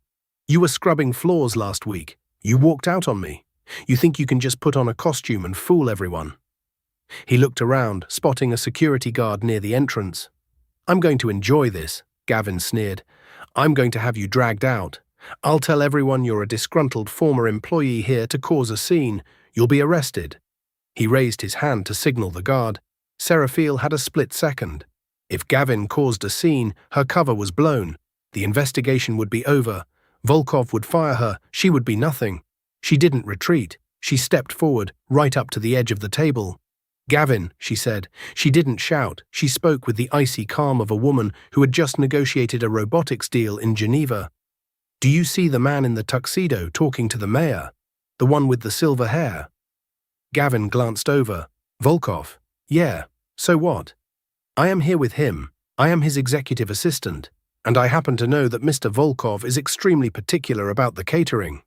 "You were scrubbing floors last week. You walked out on me. You think you can just put on a costume and fool everyone." He looked around, spotting a security guard near the entrance. "I'm going to enjoy this," Gavin sneered. "I'm going to have you dragged out. I'll tell everyone you're a disgruntled former employee here to cause a scene. You'll be arrested." He raised his hand to signal the guard. Seraphiel had a split second. If Gavin caused a scene, her cover was blown. The investigation would be over. Volkov would fire her. She would be nothing. She didn't retreat. She stepped forward, right up to the edge of the table. "Gavin," she said. She didn't shout. She spoke with the icy calm of a woman who had just negotiated a robotics deal in Geneva. "Do you see the man in the tuxedo talking to the mayor? The one with the silver hair?" Gavin glanced over. "Volkov? Yeah, so what? I am here with him. I am his executive assistant, and I happen to know that Mr. Volkov is extremely particular about the catering."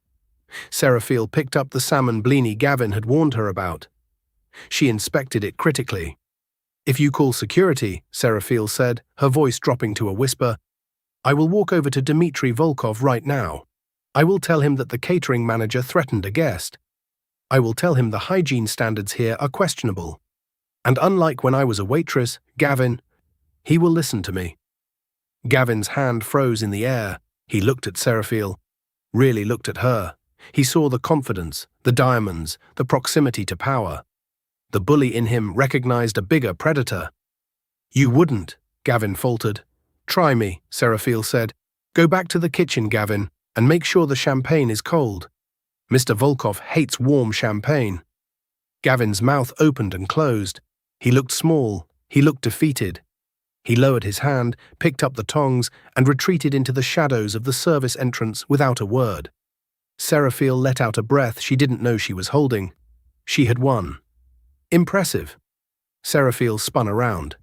Seraphiel picked up the salmon blini Gavin had warned her about. She inspected it critically. "If you call security," Seraphiel said, her voice dropping to a whisper, "I will walk over to Dmitry Volkov right now. I will tell him that the catering manager threatened a guest. I will tell him the hygiene standards here are questionable. And unlike when I was a waitress, Gavin, he will listen to me." Gavin's hand froze in the air. He looked at Seraphiel, really looked at her. He saw the confidence, the diamonds, the proximity to power. The bully in him recognized a bigger predator. "You wouldn't," Gavin faltered. "Try me," Seraphiel said. "Go back to the kitchen, Gavin, and make sure the champagne is cold. Mr. Volkov hates warm champagne." Gavin's mouth opened and closed. He looked small. He looked defeated. He lowered his hand, picked up the tongs, and retreated into the shadows of the service entrance without a word. Seraphiel let out a breath she didn't know she was holding. She had won. Impressive. Seraphiel spun around.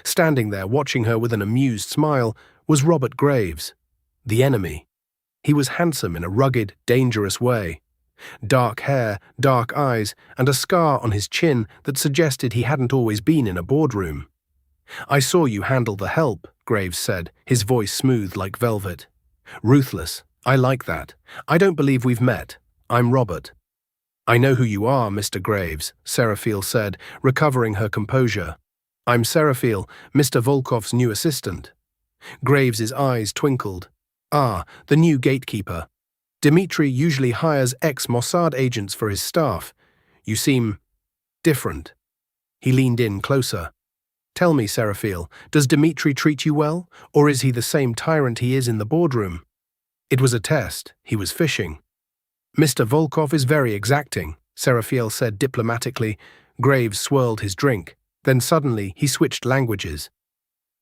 Standing there watching her with an amused smile was Robert Graves, the enemy. He was handsome in a rugged, dangerous way. Dark hair, dark eyes, and a scar on his chin that suggested he hadn't always been in a boardroom. "I saw you handle the help," Graves said, his voice smooth like velvet. "Ruthless. I like that. I don't believe we've met. I'm Robert." "I know who you are, Mr. Graves," Seraphiel said, recovering her composure. "I'm Seraphiel, Mr. Volkov's new assistant." Graves's eyes twinkled. "Ah, the new gatekeeper. Dmitri usually hires ex-Mossad agents for his staff. You seem different." He leaned in closer. "Tell me, Seraphiel, does Dmitri treat you well, or is he the same tyrant he is in the boardroom?" It was a test. He was fishing. "Mr. Volkov is very exacting," Seraphiel said diplomatically. Graves swirled his drink. Then suddenly he switched languages.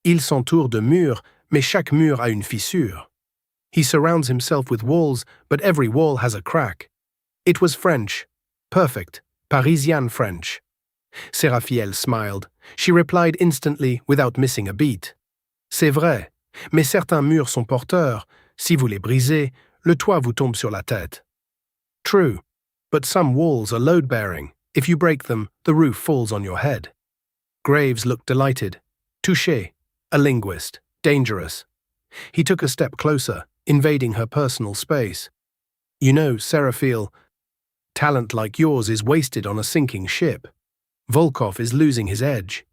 "Il s'entoure de murs, mais chaque mur a une fissure." He surrounds himself with walls, but every wall has a crack. It was French. Perfect. Parisian French. Seraphiel smiled. She replied instantly without missing a beat. "C'est vrai, mais certains murs sont porteurs. Si vous les brisez, le toit vous tombe sur la tête." True, but some walls are load-bearing. If you break them, the roof falls on your head. Graves looked delighted. Touché. A linguist. Dangerous. He took a step closer, invading her personal space. "You know, Seraphiel, talent like yours is wasted on a sinking ship. Volkov is losing his edge.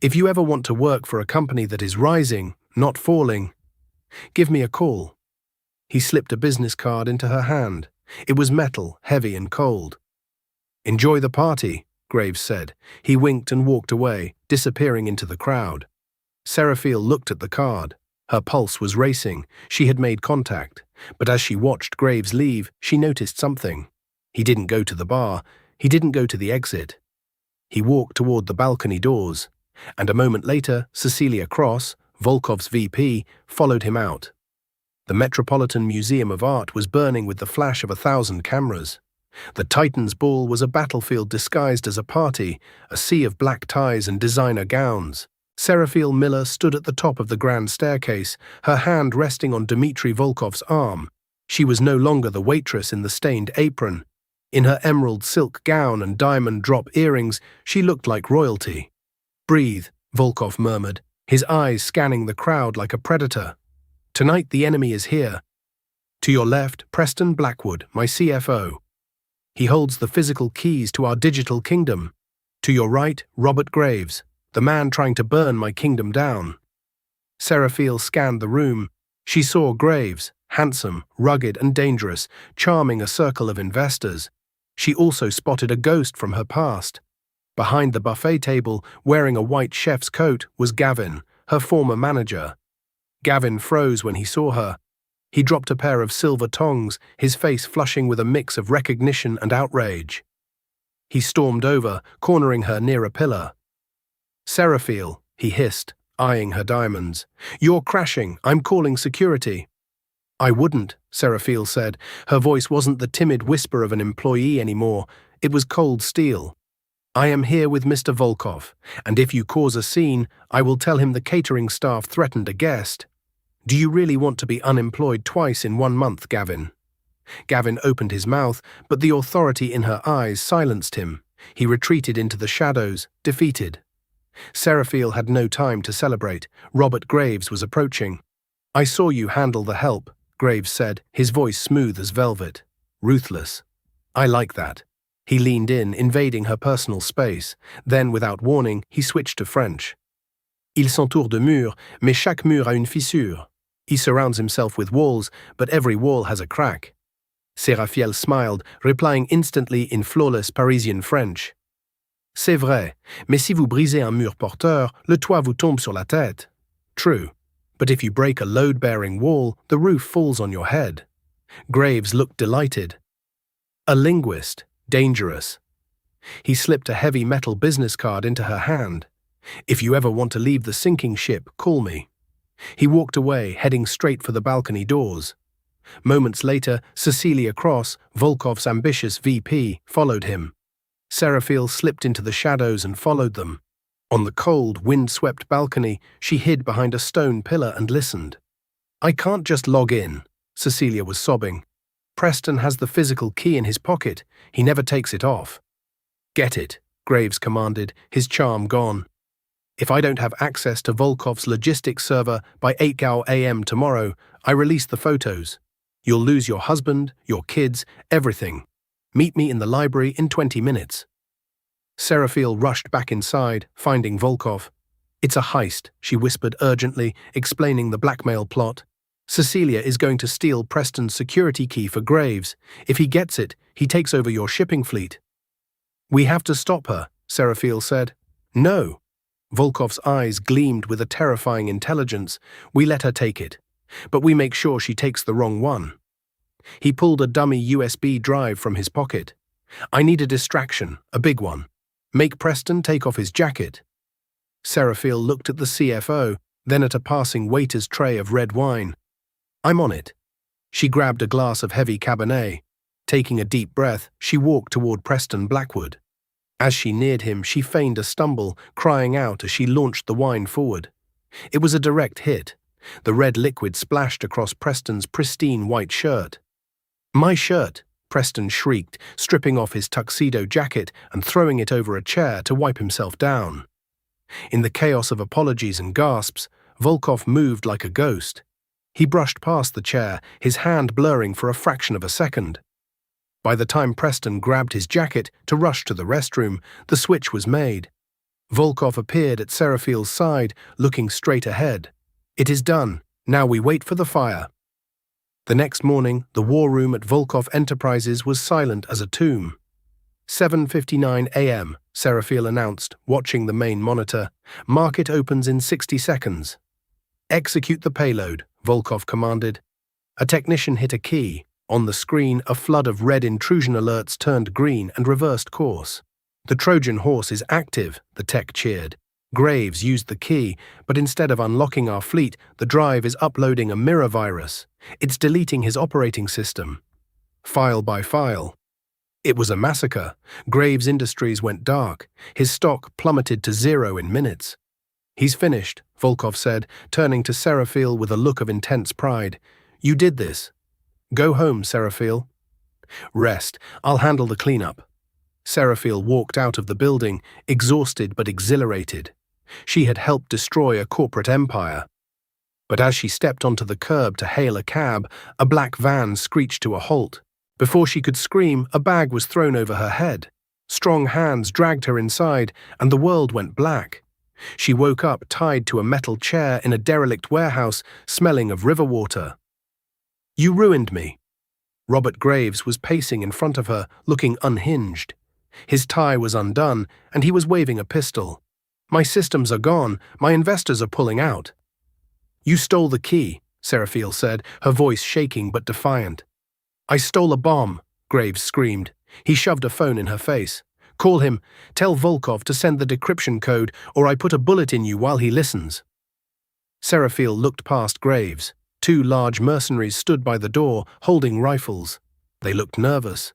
If you ever want to work for a company that is rising, not falling, give me a call." He slipped a business card into her hand. It was metal, heavy and cold. "Enjoy the party," Graves said. He winked and walked away, disappearing into the crowd. Seraphiel looked at the card. Her pulse was racing. She had made contact. But as she watched Graves leave, she noticed something. He didn't go to the bar. He didn't go to the exit. He walked toward the balcony doors. And a moment later, Cecilia Cross, Volkov's VP, followed him out. The Metropolitan Museum of Art was burning with the flash of 1,000 cameras. The Titans Ball was a battlefield disguised as a party, a sea of black ties and designer gowns. Seraphiel Miller stood at the top of the grand staircase, her hand resting on Dmitri Volkov's arm. She was no longer the waitress in the stained apron. In her emerald silk gown and diamond drop earrings, she looked like royalty. "Breathe," Volkov murmured, his eyes scanning the crowd like a predator. "Tonight the enemy is here. To your left, Preston Blackwood, my CFO. He holds the physical keys to our digital kingdom. To your right, Robert Graves, the man trying to burn my kingdom down." Seraphiel scanned the room. She saw Graves, handsome, rugged and dangerous, charming a circle of investors. She also spotted a ghost from her past. Behind the buffet table, wearing a white chef's coat, was Gavin, her former manager. Gavin froze when he saw her. He dropped a pair of silver tongs, his face flushing with a mix of recognition and outrage. He stormed over, cornering her near a pillar. "Seraphiel," he hissed, eyeing her diamonds. "You're crashing. I'm calling security." "I wouldn't," Seraphiel said. Her voice wasn't the timid whisper of an employee anymore. It was cold steel. "I am here with Mr. Volkov, and if you cause a scene, I will tell him the catering staff threatened a guest. Do you really want to be unemployed twice in 1 month, Gavin?" Gavin opened his mouth, but the authority in her eyes silenced him. He retreated into the shadows, defeated. Seraphiel had no time to celebrate. Robert Graves was approaching. "I saw you handle the help," Graves said, his voice smooth as velvet. "Ruthless. I like that." He leaned in, invading her personal space. Then, without warning, he switched to French. "Il s'entoure de murs, mais chaque mur a une fissure." He surrounds himself with walls, but every wall has a crack. Seraphiel smiled, replying instantly in flawless Parisian French. "C'est vrai, mais si vous brisez un mur porteur, le toit vous tombe sur la tête." True, but if you break a load-bearing wall, the roof falls on your head. Graves looked delighted. A linguist, dangerous. He slipped a heavy metal business card into her hand. If you ever want to leave the sinking ship, call me. He walked away, heading straight for the balcony doors. Moments later, Cecilia Cross, Volkov's ambitious VP, followed him. Seraphil slipped into the shadows and followed them. On the cold, wind-swept balcony, she hid behind a stone pillar and listened. I can't just log in, Cecilia was sobbing. Preston has the physical key in his pocket. He never takes it off. Get it, Graves commanded, his charm gone. If I don't have access to Volkov's logistics server by 8 a.m. tomorrow, I release the photos. You'll lose your husband, your kids, everything. Meet me in the library in 20 minutes. Seraphil rushed back inside, finding Volkov. It's a heist, she whispered urgently, explaining the blackmail plot. Cecilia is going to steal Preston's security key for Graves. If he gets it, he takes over your shipping fleet. We have to stop her, Seraphil said. No. Volkov's eyes gleamed with a terrifying intelligence. We let her take it. But we make sure she takes the wrong one. He pulled a dummy USB drive from his pocket. I need a distraction, a big one. Make Preston take off his jacket. Seraphil looked at the CFO, then at a passing waiter's tray of red wine. I'm on it. She grabbed a glass of heavy Cabernet. Taking a deep breath, she walked toward Preston Blackwood. As she neared him, she feigned a stumble, crying out as she launched the wine forward. It was a direct hit. The red liquid splashed across Preston's pristine white shirt. My shirt, Preston shrieked, stripping off his tuxedo jacket and throwing it over a chair to wipe himself down. In the chaos of apologies and gasps, Volkov moved like a ghost. He brushed past the chair, his hand blurring for a fraction of a second. By the time Preston grabbed his jacket to rush to the restroom, the switch was made. Volkov appeared at Seraphil's side, looking straight ahead. It is done. Now we wait for the fire. The next morning, the war room at Volkov Enterprises was silent as a tomb. 7:59 a.m., Seraphil announced, watching the main monitor. Market opens in 60 seconds. Execute the payload, Volkov commanded. A technician hit a key. On the screen, a flood of red intrusion alerts turned green and reversed course. The Trojan horse is active, the tech cheered. Graves used the key, but instead of unlocking our fleet, the drive is uploading a mirror virus. It's deleting his operating system. File by file. It was a massacre. Graves Industries went dark. His stock plummeted to 0 in minutes. He's finished, Volkov said, turning to Seraphil with a look of intense pride. You did this. Go home, Seraphil. Rest. I'll handle the cleanup. Seraphil walked out of the building, exhausted but exhilarated. She had helped destroy a corporate empire. But as she stepped onto the curb to hail a cab, a black van screeched to a halt. Before she could scream, a bag was thrown over her head. Strong hands dragged her inside, and the world went black. She woke up tied to a metal chair in a derelict warehouse, smelling of river water. You ruined me. Robert Graves was pacing in front of her, looking unhinged. His tie was undone, and he was waving a pistol. My systems are gone. My investors are pulling out. You stole the key, Seraphil said, her voice shaking but defiant. I stole a bomb, Graves screamed. He shoved a phone in her face. Call him. Tell Volkov to send the decryption code, or I put a bullet in you while he listens. Seraphil looked past Graves. 2 large mercenaries stood by the door, holding rifles. They looked nervous.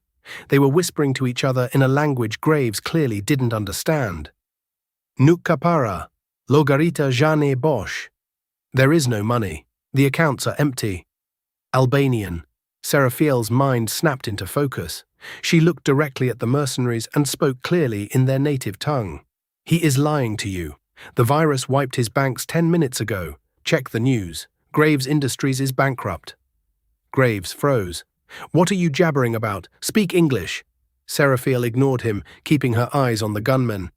They were whispering to each other in a language Graves clearly didn't understand. Nuk kapara, logarita jane bosh. There is no money. The accounts are empty. Albanian. Seraphil's mind snapped into focus. She looked directly at the mercenaries and spoke clearly in their native tongue. He is lying to you. The virus wiped his banks 10 minutes ago. Check the news. Graves Industries is bankrupt. Graves froze. What are you jabbering about? Speak English. Seraphil ignored him, keeping her eyes on the gunman.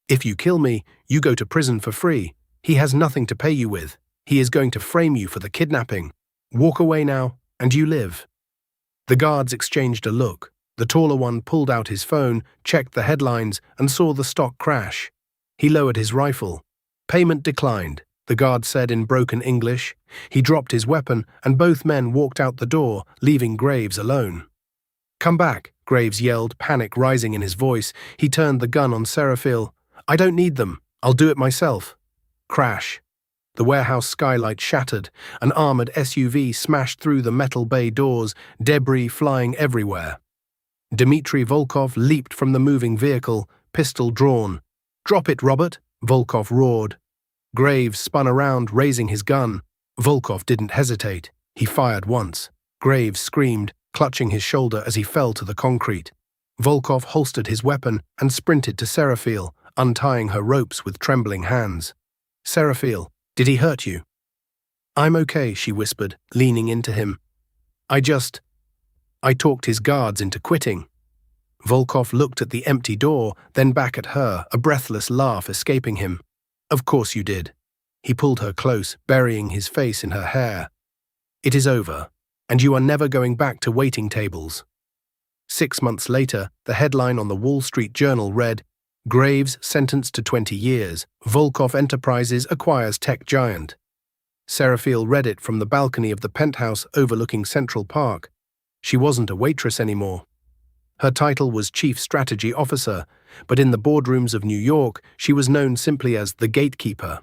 If you kill me, you go to prison for free. He has nothing to pay you with. He is going to frame you for the kidnapping. Walk away now, and you live. The guards exchanged a look. The taller one pulled out his phone, checked the headlines, and saw the stock crash. He lowered his rifle. Payment declined, the guard said in broken English. He dropped his weapon, and both men walked out the door, leaving Graves alone. Come back, Graves yelled, panic rising in his voice. He turned the gun on Seraphil. I don't need them. I'll do it myself. Crash. The warehouse skylight shattered, an armored SUV smashed through the metal bay doors, debris flying everywhere. Dmitry Volkov leaped from the moving vehicle, pistol drawn. "Drop it, Robert," Volkov roared. Graves spun around, raising his gun. Volkov didn't hesitate. He fired once. Graves screamed, clutching his shoulder as he fell to the concrete. Volkov holstered his weapon and sprinted to Serafil, untying her ropes with trembling hands. "Serafil, did he hurt you?" "I'm okay," she whispered, leaning into him. I talked his guards into quitting." Volkov looked at the empty door, then back at her, a breathless laugh escaping him. "Of course you did." He pulled her close, burying his face in her hair. "It is over, and you are never going back to waiting tables." 6 months later, the headline on the Wall Street Journal read, "Graves sentenced to 20 years. Volkov Enterprises acquires tech giant." Serafil read it from the balcony of the penthouse overlooking Central Park. She wasn't a waitress anymore. Her title was Chief Strategy Officer, but in the boardrooms of New York, she was known simply as the Gatekeeper.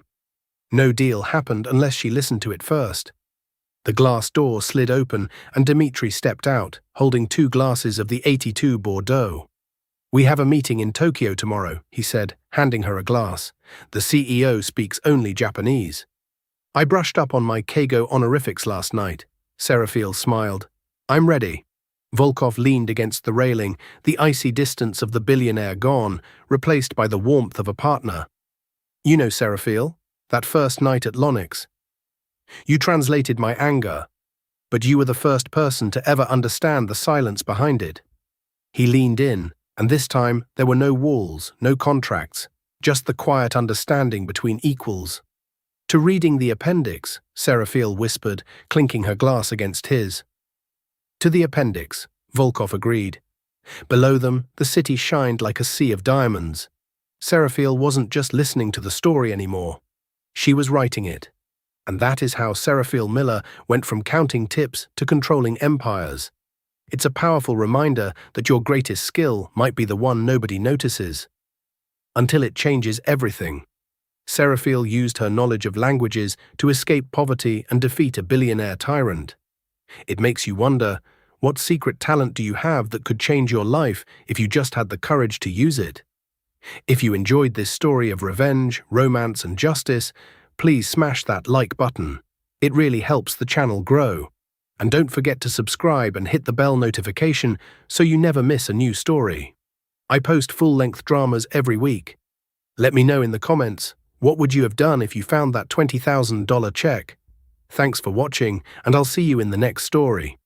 No deal happened unless she listened to it first. The glass door slid open, and Dmitry stepped out, holding 2 glasses of the 82 Bordeaux. "We have a meeting in Tokyo tomorrow," he said, handing her a glass. "The CEO speaks only Japanese." "I brushed up on my Keigo honorifics last night." Serafil smiled. "I'm ready." Volkov leaned against the railing, the icy distance of the billionaire gone, replaced by the warmth of a partner. "You know, Serafil, that first night at Lonix. You translated my anger, but you were the first person to ever understand the silence behind it." He leaned in, and this time there were no walls, no contracts, just the quiet understanding between equals. "To reading the appendix," Serafil whispered, clinking her glass against his. "To the appendix," Volkov agreed. Below them, the city shined like a sea of diamonds. Serafil wasn't just listening to the story anymore. She was writing it. And that is how Serafil Miller went from counting tips to controlling empires. It's a powerful reminder that your greatest skill might be the one nobody notices, until it changes everything. Serafil used her knowledge of languages to escape poverty and defeat a billionaire tyrant. It makes you wonder, what secret talent do you have that could change your life if you just had the courage to use it? If you enjoyed this story of revenge, romance, and justice, please smash that like button. It really helps the channel grow. And don't forget to subscribe and hit the bell notification so you never miss a new story. I post full-length dramas every week. Let me know in the comments, what would you have done if you found that $20,000 check? Thanks for watching, and I'll see you in the next story.